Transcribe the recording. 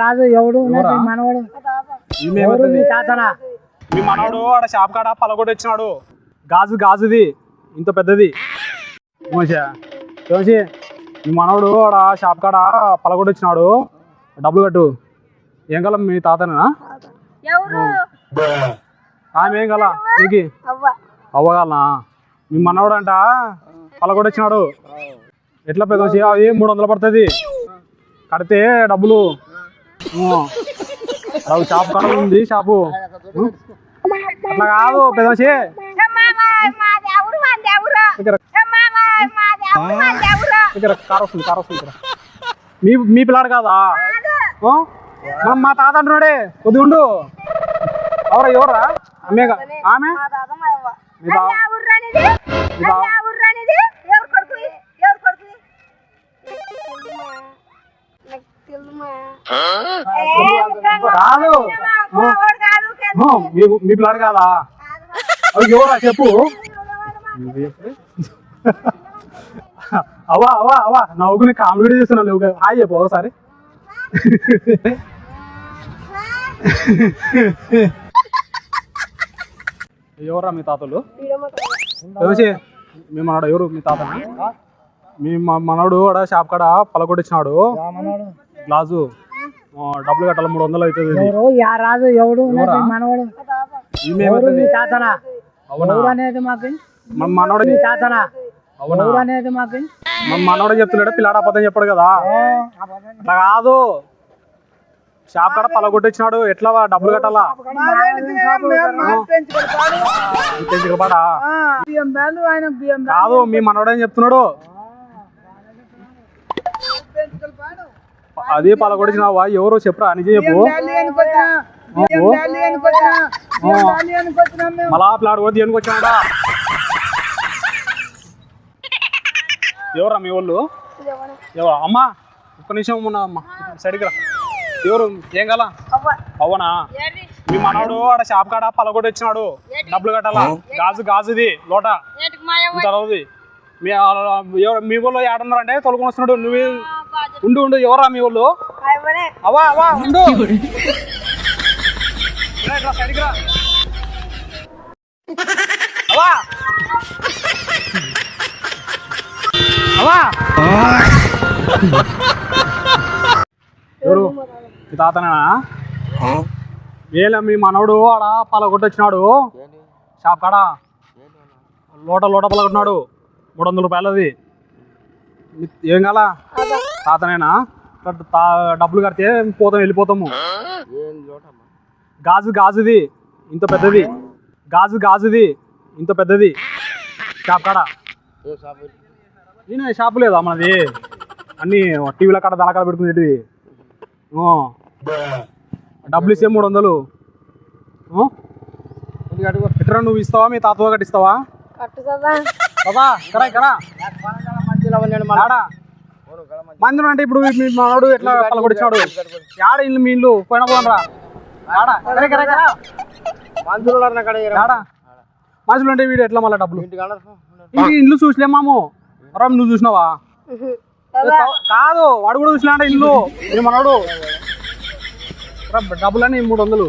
రాజు ఎవడు మనవాడు మీ మనవాడు ఆడ షాప్ కాడ పలగొట్టి వచ్చినాడు. గాజుది ఇంత పెద్దది. మీ మనవాడు ఆడ షాప్ కాడ పలగొట్టి వచ్చినాడు. డబ్బులు కట్టు. ఏం కల మీ తాతనా? ఆమె ఏం కల నీకు అవ్వగలనా? మీ మనవాడు అంట పలగొట్టి వచ్చినాడు. ఎట్లా పెద్ద అవి 300 పడుతుంది కడితే డబ్బులు. షాపు కాడ ఉంది షాపు. అట్లా కాదు పెద్ద కార్ వస్తుంది. మీ పిల్లాడు కాదా? మా తాత అంటున్నాడే. కొద్ది ఉండు. ఎవరా ఆమె కాదు మీ పిల్లాడు కాదా? అవి ఎవరా చెప్పు. అవా నవ్వుకుని కామెడీ చేస్తున్నావు. హాయ్ చెప్పు ఒకసారి. ఎవరా మీ తాతలు? మీ మనవాడు ఎవరు మీ తాత? మీ మనవాడు ఆడ షాప్ కాడ పలకొట్టించినాడు. గ్లాసు డబ్బులు కట్టాలి 300 అవుతుంది. రాజు ఎవడు మనవాడు తాతనా? అనేది మాకు మనవాడు తాతనా? అనేది మాకు మనవాడు చెప్తున్నాడు. పిల్లాడు అబద్ధం చెప్పాడు కదా. అట్లా కాదు. షాప్ కాడ పలగొట్టించినాడు. ఎట్లా డబ్బులు కట్టాలా? కాదు మీ మనవాడు అని చెప్తున్నాడు. అదే పలగొట్టించినావా? ఎవరు చెప్పరా? నిజం చెప్పు. మళ్ళా ప్లాట్ కూడా దేనికి వచ్చినాడా? ఎవరా మీ వాళ్ళు? ఎవరా అమ్మా? ఒక్క నిమిషం అమ్మా సైడ్కి రా. ఎవరు? ఏం కల? అవునా? మీ మనవాడు ఆడ షాప్ కాడ పలగొట్టి వచ్చినాడు. డబ్బులు కట్టాలా? గాజుది లోట తర్వాత మీ వాళ్ళు ఏడున్నారంటే తొలకొని వస్తున్నాడు. నువ్వు ఉండు. ఎవరా మీ వాళ్ళు? అవా ఉండు. సైడ్కి రా. అవా ఎవరు? మీ తాతనా? ఏలా మీ మనవడు ఆడ పలగొట్టి వచ్చినాడు. షాప్ కాడ లోట పలగొట్టినాడు. 300 రూపాయలది. ఏం కాల? తాతనేనా? డబ్బులు కడితే వెళ్ళిపోతాము. గాజుది ఇంత పెద్దది. గాజుది ఇంత పెద్దది. షాప్ కాడ నేనే షాపు లేదా మనది? అన్ని టీవీల కాడ దళకాడ పెట్టుకునేటివి. డబ్బులు ఇస్తే 300. ఎట్రా నువ్వు ఇస్తావా? మీ తాతతో కట్టిస్తావా? మందులు అంటే ఇప్పుడు మీ మనోడు ఎట్లా పలకొట్టించాడు? ఆడ ఇల్లు మీ ఇల్లు పోయినా పోనరా? మనుషులు అంటే వీడు ఎట్లా మళ్ళీ డబ్బులు? ఇల్లు చూసిలే మాము. నువ్వు చూసినావా? కాదు వాడు కూడా చూసినా అంటే ఇల్లు. మీ మనోడు డబ్బులని 300.